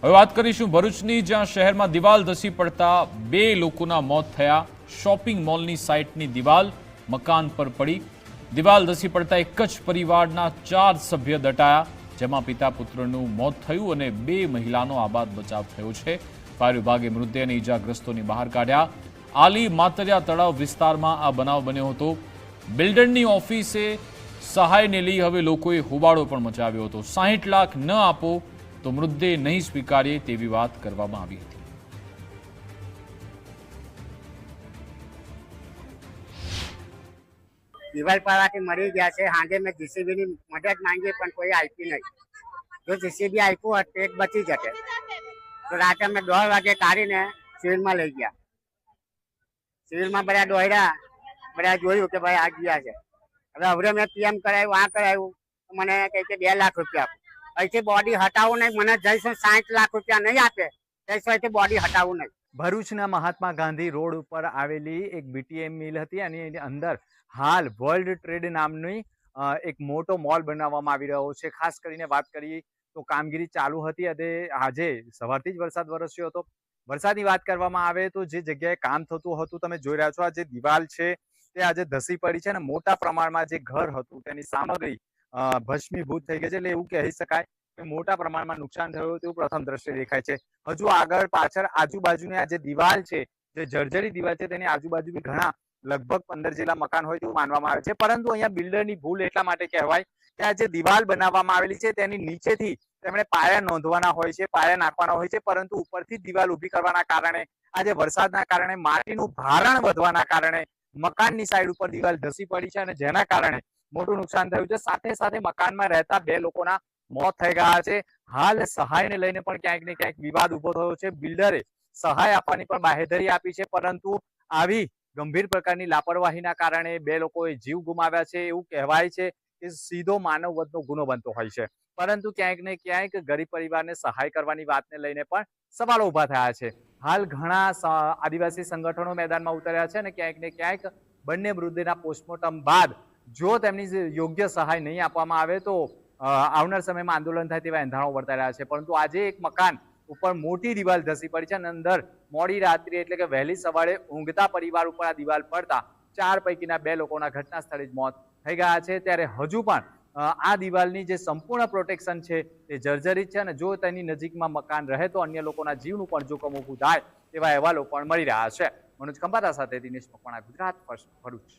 હવે વાત કરીશું ભરૂચની, જ્યાં શહેરમાં દિવાલ ધસી પડતા 2 લોકોના મોત થયા। શોપિંગ મોલની સાઇટની દિવાલ મકાન પર પડી। દિવાલ ધસી પડતા એક જ પરિવારના 4 સભ્ય દટાયા, જેમાં પિતા પુત્રનું મોત થયું અને 2 મહિલાનો આબાદ બચાવ થયો છે। ફાયર વિભાગે મૃતદેહ અને ઇજાગ્રસ્તોને બહાર કાઢ્યા। આલી માતરિયા તળાવ વિસ્તારમાં આ બનાવ બન્યો હતો। બિલ્ડરની ઓફિસે સહાયને લઈ હવે લોકોએ હોબાળો પણ મચાવ્યો હતો। 60 લાખ ન આપો તો મૃતદેહ નહીં સ્વીકારીએ તેવી વાત કરવામાં આવી હતી। દિવાલ પાવાથી મરી ગયા છે। સાંજે મેં જીસીબીની મદદ માંગી પણ કોઈ આપી નહીં। જો જીસીબી આપ્યું હોત તો એક બચી જતે। તો રાતે અમે 10 વાગે કાઢીને સિવિલમાં લઈ ગયા। સિવિલમાં બધા દોડ્યા, બધા જોયું કે ભાઈ આ ગયા છે। હવે મેં પીએમ કરાવ્યું, આ કરાવ્યું, તો મને કહે કે 2 લાખ રૂપિયા આપો। અહીંથી બોડી હટાવું નહીં, મને જઈશું 60 લાખ રૂપિયા નહીં આપે જઈશું અહીંથી બોડી હટાવું નહીં। ભરૂચના મહાત્મા ગાંધી રોડ ઉપર આવેલી એક બીટીએમ મિલ હતી અને એની અંદર હાલ વર્લ્ડ ટ્રેડ નામની એક મોટો મોલ બનાવવામાં આવી રહ્યો છે। ખાસ કરીને વાત કરીએ તો કામગીરી ચાલુ હતી અને આજે સવારથી જ વરસાદ વરસ્યો હતો। વરસાદની વાત કરવામાં આવે તો જે જગ્યાએ કામ થતું હતું, તમે જોઈ રહ્યા છો આ જે દિવાલ છે તે આજે ધસી પડી છે અને મોટા પ્રમાણમાં જે ઘર હતું તેની સામગ્રી ભસ્મીભૂત થઈ ગઈ છે। એટલે એવું કહી શકાય કે મોટા પ્રમાણમાં નુકસાન થયું તેવું પ્રથમ દ્રષ્ટિએ દેખાય છે। હજુ આગળ પાછળ આજુબાજુની આ જે દિવાલ છે, જે જર્જરી દિવાલ છે, તેની આજુબાજુ ઘણા લગભગ 15 જેટલા મકાન હોય તેવું માનવામાં આવે છે। પરંતુ અહીંયા બિલ્ડરની ભૂલ એટલા માટે કહેવાય કે આ જે દિવાલ બનાવવામાં આવેલી છે તેની નીચેથી તેમણે પાયા નોંધવાના હોય છે, પાયા નાખવાના હોય છે, પરંતુ ઉપરથી દિવાલ ઊભી કરવાના કારણે આજે વરસાદના કારણે માટીનું ભારણ વધવાના કારણે મકાનની સાઈડ ઉપર દિવાલ ધસી પડી છે અને જેના કારણે મોટું નુકસાન થયું છે। સાથે સાથે મકાનમાં રહેતા 2 લોકોના મોત થઈ ગયા છે। હાલ સહાયને લઈને પણ ક્યાંક ને ક્યાંક વિવાદ ઉભો થયો છે। બિલ્ડરે સહાય આપવાની પણ બાહેધરી આપી છે, પરંતુ આવી ગંભીર પ્રકારની લાપરવાહીના કારણે 2 લોકોએ જીવ ગુમાવ્યા છે। એવું કહેવાય છે કે સીધો માનવ વધનો ગુનો બનતો હોય છે, પરંતુ ક્યાંક ને ક્યાંક ગરીબ પરિવારને સહાય કરવાની વાતને લઈને પણ સવાલો ઉભા થયા છે। હાલ ઘણા આદિવાસી સંગઠનો મેદાનમાં ઉતર્યા છે અને ક્યાંક ને ક્યાંક બંને મૃતદેહના પોસ્ટમોર્ટમ બાદ જો તેમની યોગ્ય સહાય નહીં આપવામાં આવે તો આવનાર સમયમાં આંદોલન થાય તેવા એંધાણો વર્તાઈ રહ્યા છે। પરંતુ આજે એક મકાન ઉપર મોટી દિવાલ ધસી પડી છે અને અંદર મોડી રાત્રિ એટલે કે વહેલી સવારે ઊંઘતા પરિવાર ઉપર આ દિવાલ પડતા 4 પૈકીના 2 લોકોના ઘટના સ્થળે જ મોત થઈ ગયા છે। ત્યારે હજુ પણ આ દિવાલની જે સંપૂર્ણ પ્રોટેક્શન છે તે જર્જરિત છે અને જો તેની નજીકમાં મકાન રહે તો અન્ય લોકોના જીવનું પણ જોખમ ઊભું થાય તેવા અહેવાલો પણ મળી રહ્યા છે। મનોજ ખંભાતા સાથે દિનેશ મકવાણા, ગુજરાત ફર્સ્ટ, ભરૂચ।